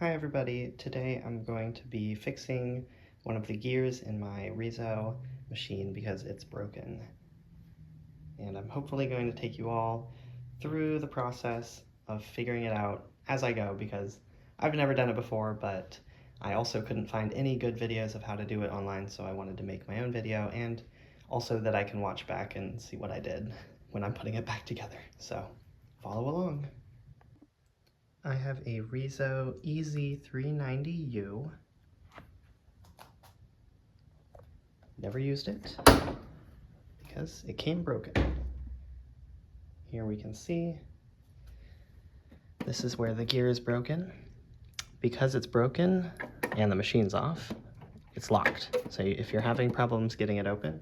Hi everybody, today I'm going to be fixing one of the gears in my Riso machine because it's broken. And I'm hopefully going to take you all through the process of figuring it out as I go because I've never done it before, but I also couldn't find any good videos of how to do it online, so I wanted to make my own video and also that I can watch back and see what I did when I'm putting it back together. So follow along. I have a Riso EZ390U. Never used it because it came broken. Here we can see this is where the gear is broken. Because it's broken and the machine's off, it's locked. So if you're having problems getting it open,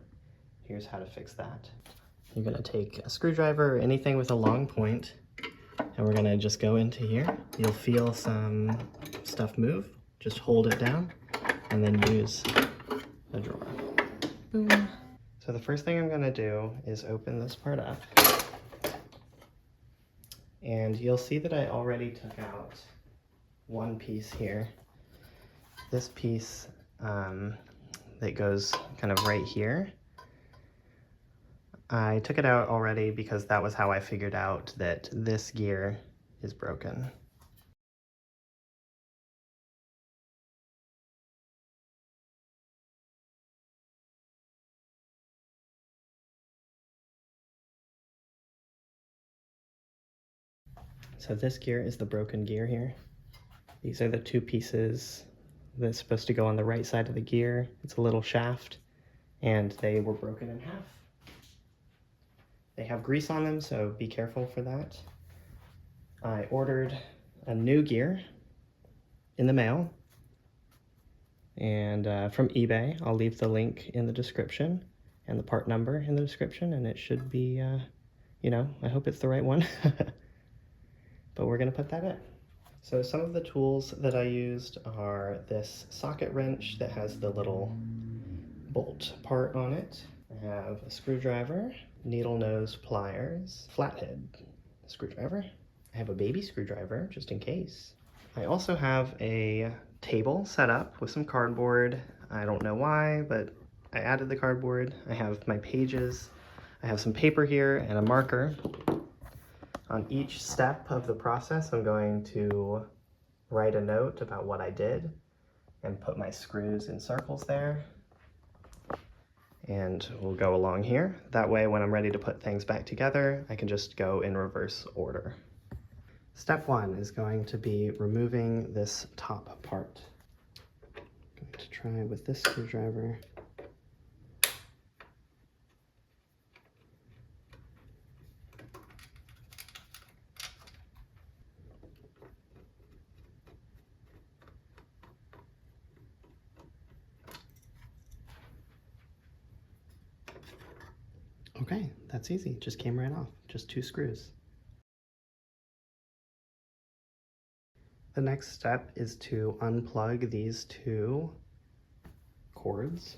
here's how to fix that. You're gonna take a screwdriver or anything with a long point, and we're gonna just go into here. You'll feel some stuff move. Just hold it down and then use a drawer. Boom. So the first thing I'm gonna do is open this part up. And you'll see that I already took out one piece here. This piece that goes kind of right here. I took it out already because that was how I figured out that this gear is broken. So this gear is the broken gear here. These are the two pieces that's supposed to go on the right side of the gear. It's a little shaft, and they were broken in half. They have grease on them, so be careful for that. I ordered a new gear in the mail, and from eBay. I'll leave the link in the description and the part number in the description, and it should be, you know, I hope it's the right one. But we're gonna put that in. So some of the tools that I used are this socket wrench that has the little bolt part on it. I have a screwdriver, needle nose pliers, flathead screwdriver. I have a baby screwdriver just in case. I also have a table set up with some cardboard. I don't know why, but I added the cardboard. I have my pages. I have some paper here and a marker. On each step of the process, I'm going to write a note about what I did and put my screws in circles there. And we'll go along here. That way, when I'm ready to put things back together, I can just go in reverse order. Step one is going to be removing this top part. I'm going to try with this screwdriver. Okay, that's easy. Just came right off. Just 2 screws. The next step is to unplug these 2 cords.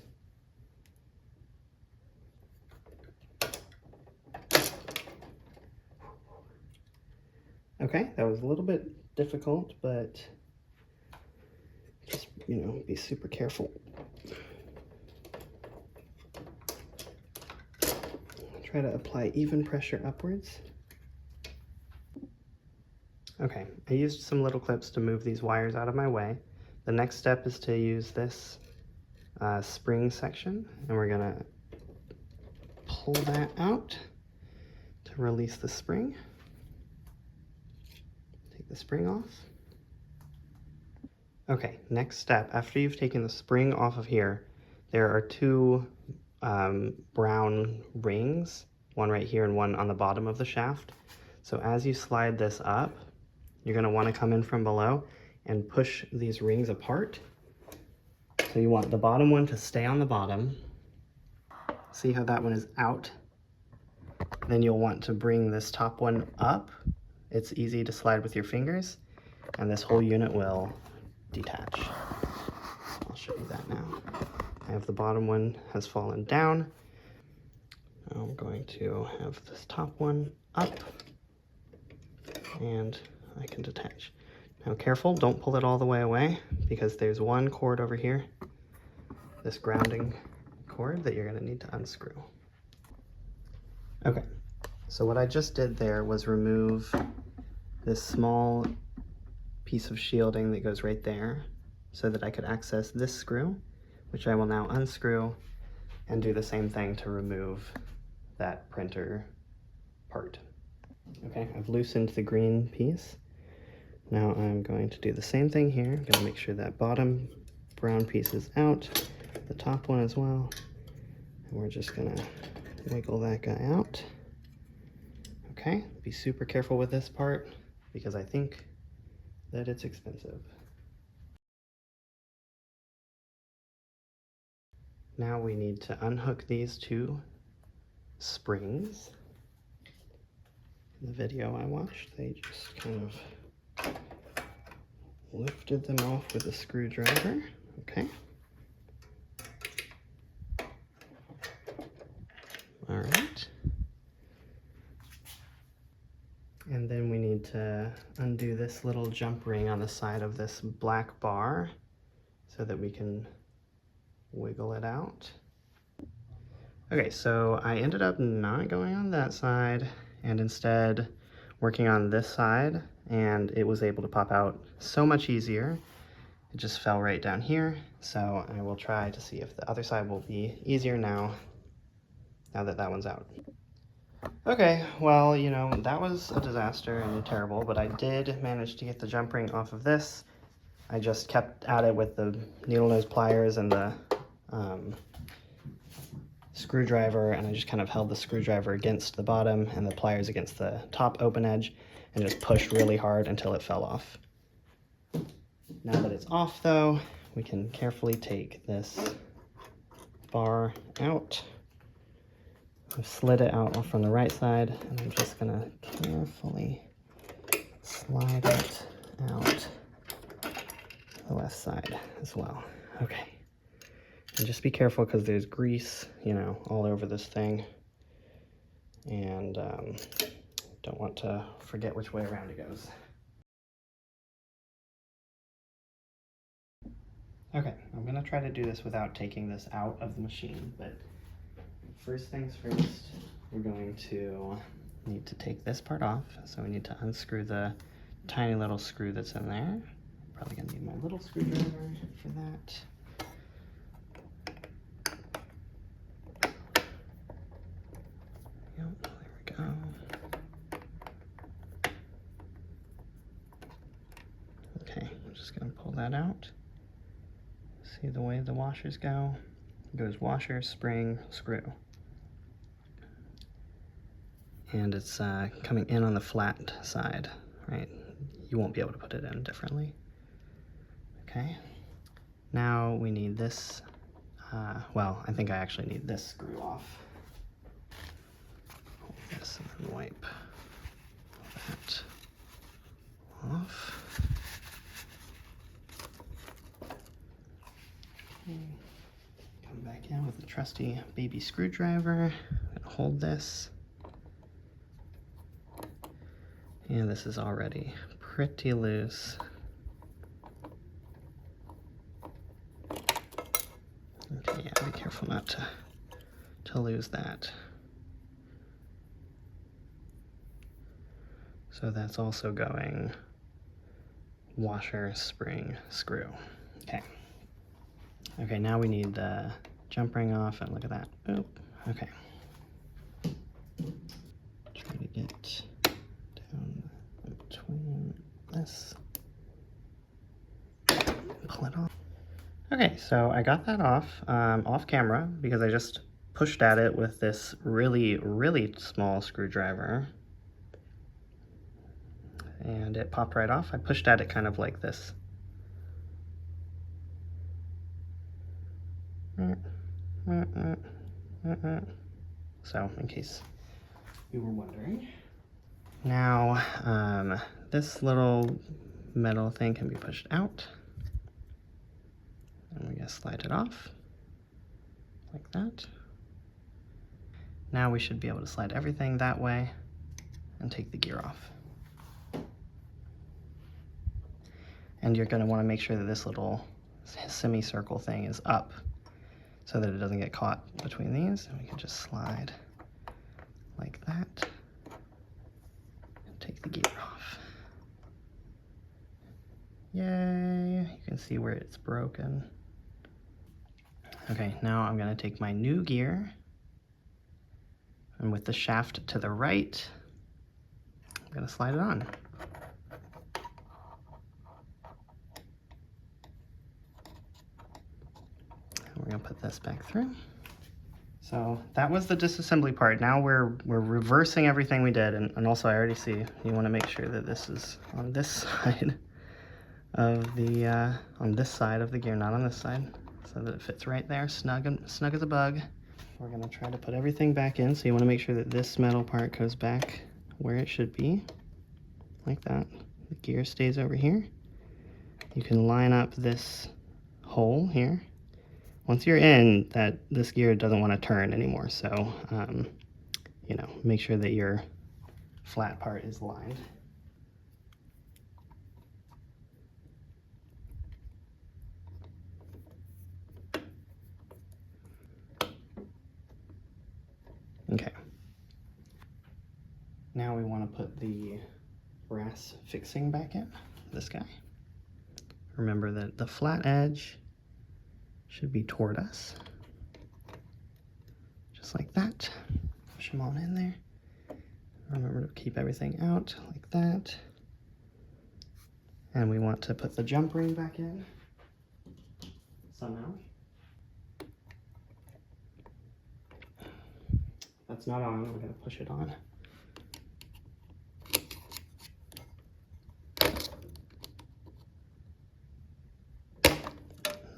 Okay, that was a little bit difficult, but just, you know, be super careful. Try to apply even pressure upwards. Okay, I used some little clips to move these wires out of my way. The next step is to use this spring section, and we're gonna pull that out to release the spring. Take the spring off. Okay, next step, after you've taken the spring off of here, there are 2 brown rings, one right here and one on the bottom of the shaft. So as you slide this up, you're gonna wanna come in from below and push these rings apart. So you want the bottom one to stay on the bottom. See how that one is out? Then you'll want to bring this top one up. It's easy to slide with your fingers, and this whole unit will detach. I'll show you that now. I have the bottom one has fallen down. I'm going to have this top one up, and I can detach. Now careful, don't pull it all the way away because there's one cord over here, this grounding cord, that you're gonna need to unscrew. Okay, so what I just did there was remove this small piece of shielding that goes right there so that I could access this screw, which I will now unscrew and do the same thing to remove that printer part. Okay, I've loosened the green piece. Now I'm going to do the same thing here. I'm gonna make sure that bottom brown piece is out, the top one as well. And we're just gonna wiggle that guy out. Okay, be super careful with this part because I think that it's expensive. Now we need to unhook these two springs. In the video I watched, they just kind of lifted them off with a screwdriver. Okay. All right. And then we need to undo this little jump ring on the side of this black bar so that we can wiggle it out. Okay, so I ended up not going on that side and instead working on this side, and it was able to pop out so much easier. It just fell right down here, so I will try to see if the other side will be easier now that that one's out. Okay, well, you know, that was a disaster and terrible, but I did manage to get the jump ring off of this. I just kept at it with the needle nose pliers and the screwdriver, and I just kind of held the screwdriver against the bottom and the pliers against the top open edge and just pushed really hard until it fell off. Now that it's off though, we can carefully take this bar out. I've slid it out from the right side, and I'm just gonna carefully slide it out the left side as well. Okay. And just be careful because there's grease, you know, all over this thing. And don't want to forget which way around it goes. Okay, I'm gonna try to do this without taking this out of the machine, but first things first, we're going to need to take this part off. So we need to unscrew the tiny little screw that's in there. Probably gonna need my little screwdriver for that. Yep, there we go. Okay, I'm just gonna pull that out. See the way the washers go? It goes washer, spring, screw. And it's coming in on the flat side, right? You won't be able to put it in differently. Okay, now we need this, well, I think I actually need this screw off. Hold this and then wipe that off. Okay. Come back in with a trusty baby screwdriver and hold this. And this is already pretty loose. Okay, yeah, be careful not to lose that. So that's also going washer, spring, screw. Okay. Okay, now we need the jump ring off, and look at that. Oop, okay. Try to get down between this. Pull it off. Okay, so I got that off, off camera because I just pushed at it with this really, really small screwdriver. And it popped right off. I pushed at it kind of like this. So, in case you were wondering. Now, this little metal thing can be pushed out. And we're gonna slide it off, like that. Now we should be able to slide everything that way and take the gear off. And you're going to want to make sure that this little semicircle thing is up so that it doesn't get caught between these. And we can just slide like that and take the gear off. Yay! You can see where it's broken. Okay, now I'm going to take my new gear, and with the shaft to the right, I'm going to slide it on. And we're going to put this back through. So that was the disassembly part. Now we're reversing everything we did, and also I already see you want to make sure that this is on this side of the gear, not on this side, so that it fits right there, snug as a bug. We're going to try to put everything back in, so you want to make sure that this metal part goes back where it should be, like that. The gear stays over here. You can line up this hole here. Once you're in, this gear doesn't want to turn anymore, so you know, make sure that your flat part is lined. Okay. Now we want to put the brass fixing back in, this guy. Remember that the flat edge should be toward us. Just like that. Push them on in there. Remember to keep everything out like that. And we want to put the jump ring back in somehow. That's not on, we're going to push it on.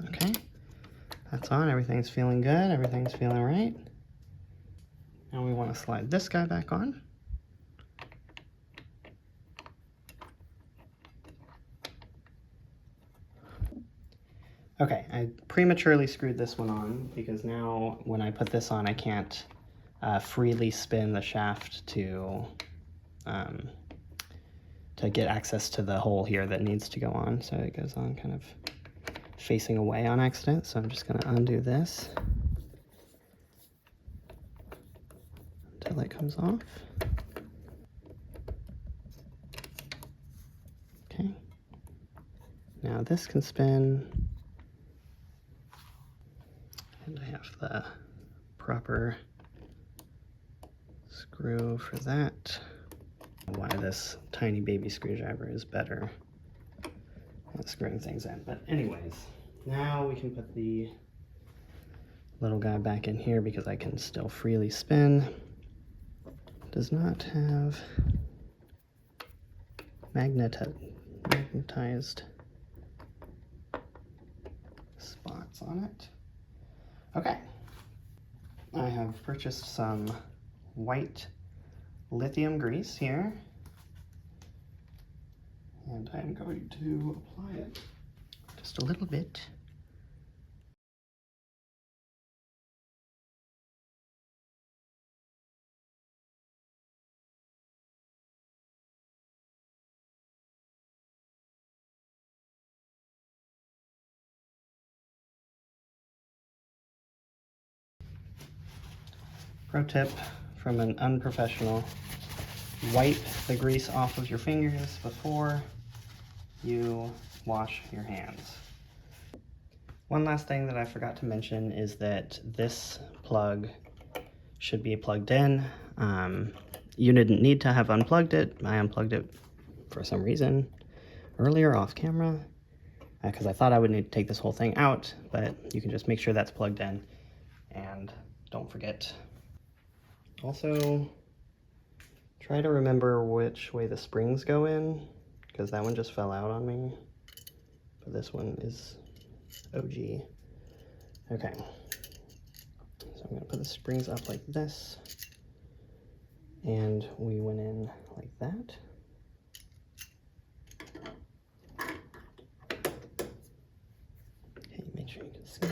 Okay, that's on, everything's feeling good, everything's feeling right. Now we want to slide this guy back on. Okay, I prematurely screwed this one on because now when I put this on, I can't freely spin the shaft to get access to the hole here that needs to go on. So it goes on kind of facing away on accident. So I'm just going to undo this until it comes off. Okay. Now this can spin. And I have the proper screw for that. Why this tiny baby screwdriver is better at screwing things in. But anyways, now we can put the little guy back in here because I can still freely spin. Does not have magnetized spots on it. Okay, I have purchased some white lithium grease here, and I'm going to apply it just a little bit. Pro tip from an unprofessional: wipe the grease off of your fingers before you wash your hands. One last thing that I forgot to mention is that this plug should be plugged in. You didn't need to have unplugged it. I unplugged it for some reason earlier off camera because I thought I would need to take this whole thing out, but you can just make sure that's plugged in and don't forget. Also, try to remember which way the springs go in, because that one just fell out on me, but this one is OG. Okay, so I'm going to put the springs up like this, and we went in like that. Okay, make sure you can see.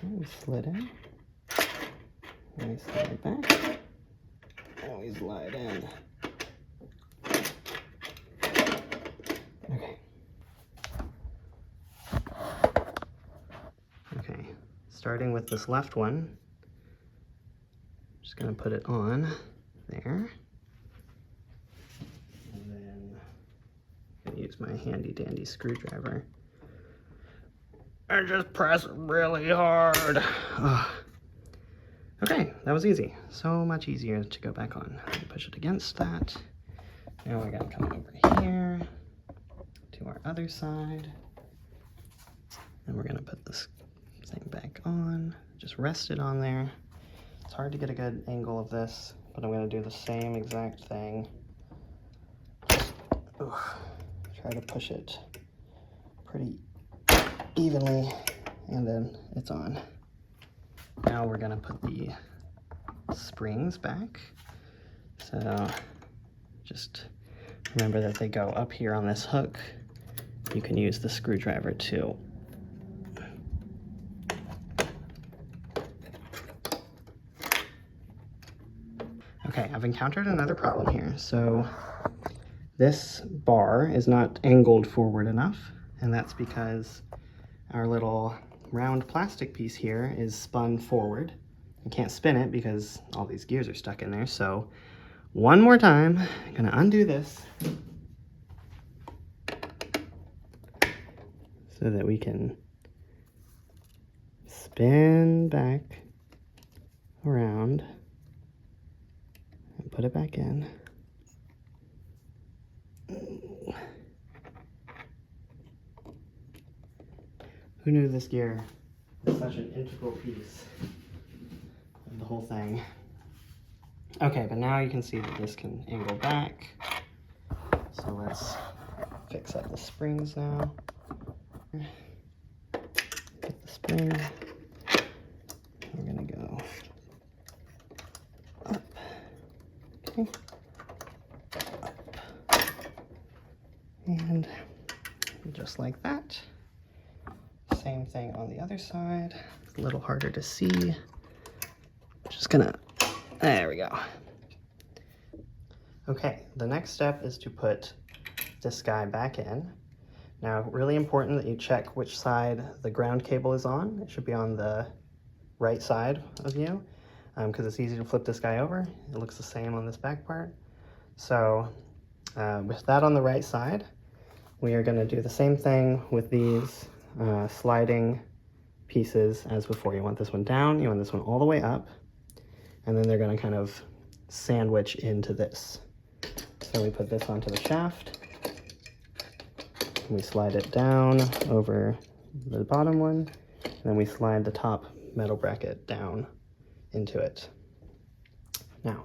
And we slid in. And we slide back. And we slide in. starting with this left one, just gonna put it on there. And then I'm gonna use my handy dandy screwdriver. And just press really hard. Ugh. Okay, that was easy. So much easier to go back on. Push it against that. Now we're gonna come over here to our other side. And we're gonna put this thing back on. Just rest it on there. It's hard to get a good angle of this, but I'm gonna do the same exact thing. Try to push it pretty evenly, and then it's on. Now we're gonna put the springs back. So just remember that they go up here on this hook. You can use the screwdriver too. Okay, I've encountered another problem here. So this bar is not angled forward enough, and that's because our little round plastic piece here is spun forward. I can't spin it because all these gears are stuck in there. So one more time, I'm gonna undo this so that we can spin back around and put it back in. Who knew this gear was such an integral piece of the whole thing? Okay, but now you can see that this can angle back. So let's fix up the springs now. Get the spring. We're gonna go up. Okay. Up. And just like that. Same thing on the other side. It's a little harder to see. Just gonna, there we go. Okay, the next step is to put this guy back in. Now, really important that you check which side the ground cable is on. It should be on the right side of you, because it's easy to flip this guy over. It looks the same on this back part. So with that on the right side, we are gonna do the same thing with these sliding pieces as before. You want this one down, you want this one all the way up, and then they're going to kind of sandwich into this. So we put this onto the shaft, we slide it down over the bottom one, and then we slide the top metal bracket down into it. Now,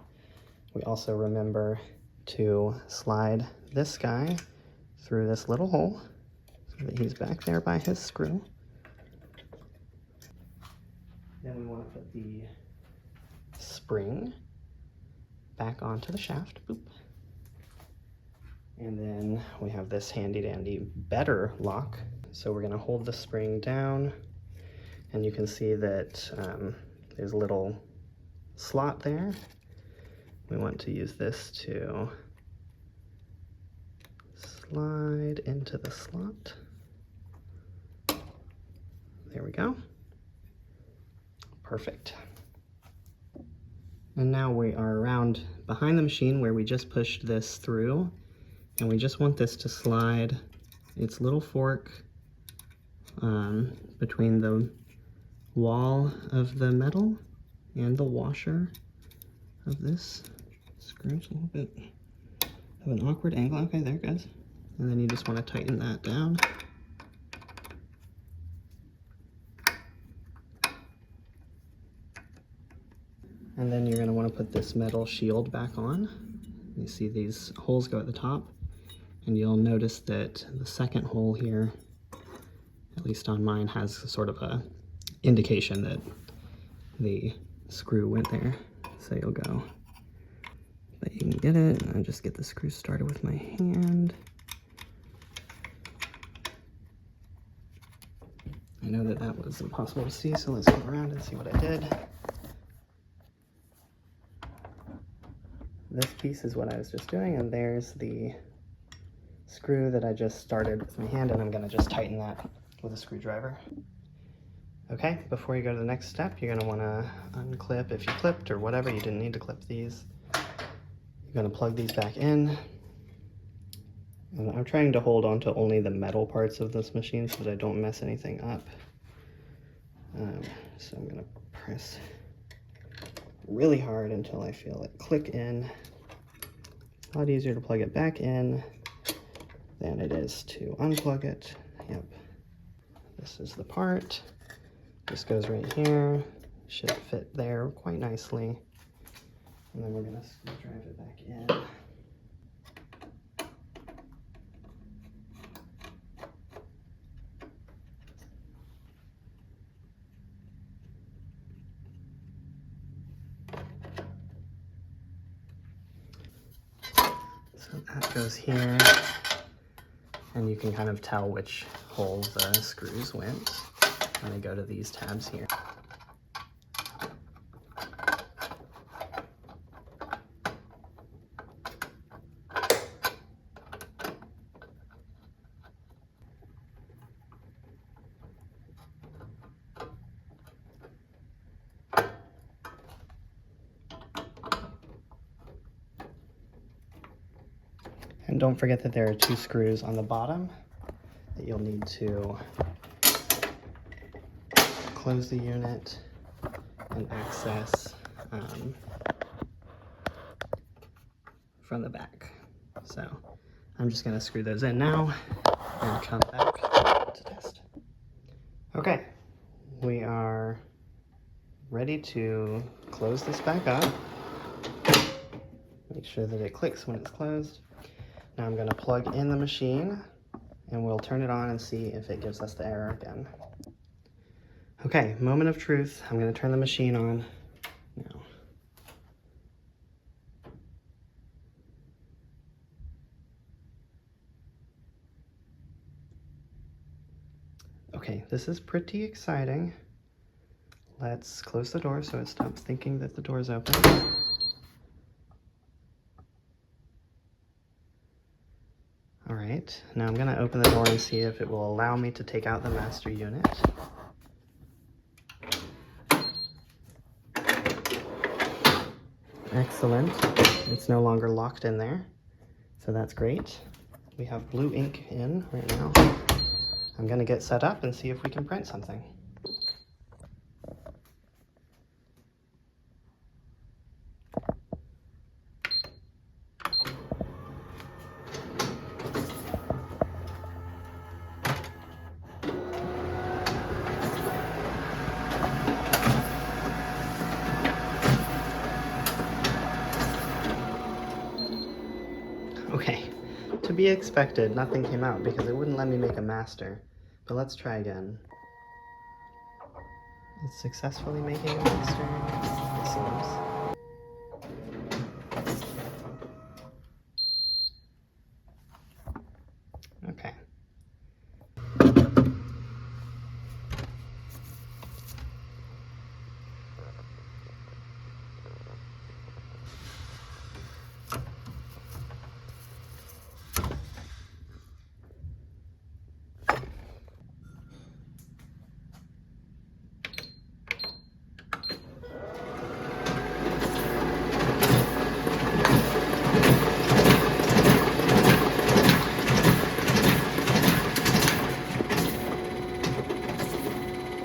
we also remember to slide this guy through this little hole, so that he's back there by his screw. Then we want to put the spring back onto the shaft. Boop. And then we have this handy dandy better lock. So we're going to hold the spring down, and you can see that there's a little slot there. We want to use this to slide into the slot. There we go. Perfect. And now we are around behind the machine where we just pushed this through, and we just want this to slide its little fork between the wall of the metal and the washer of this screw. It's a little bit of an awkward angle. Okay, there it goes. And then you just want to tighten that down. And then you're going to want to put this metal shield back on. You see these holes go at the top, and you'll notice that the second hole here, at least on mine, has sort of a indication that the screw went there. So you'll go, but you can get it. I'll just get the screw started with my hand. I know that that was impossible to see, so let's go around and see what I did. This piece is what I was just doing, and there's the screw that I just started with my hand, and I'm going to just tighten that with a screwdriver. Okay, before you go to the next step, you're going to want to unclip, if you clipped or whatever, you didn't need to clip these. You're going to plug these back in. And I'm trying to hold on to only the metal parts of this machine so that I don't mess anything up. So I'm going to press really hard until I feel it click in. It's a lot easier to plug it back in than it is to unplug it. Yep. This is the part. This goes right here. Should fit there quite nicely. And then we're going to drive it back in. So that goes here, and you can kind of tell which hole the screws went when they go to these tabs here. And don't forget that there are 2 screws on the bottom that you'll need to close the unit and access from the back. So I'm just going to screw those in now and come back to test. Okay, we are ready to close this back up. Make sure that it clicks when it's closed. Now I'm going to plug in the machine and we'll turn it on and see if it gives us the error again. Okay, moment of truth. I'm going to turn the machine on now. Okay, this is pretty exciting. Let's close the door so it stops thinking that the door is open. All right, now I'm gonna open the door and see if it will allow me to take out the master unit. Excellent, it's no longer locked in there, so that's great. We have blue ink in right now. I'm gonna get set up and see if we can print something. Okay, to be expected, nothing came out because it wouldn't let me make a master. But let's try again. It's successfully making a master, it seems.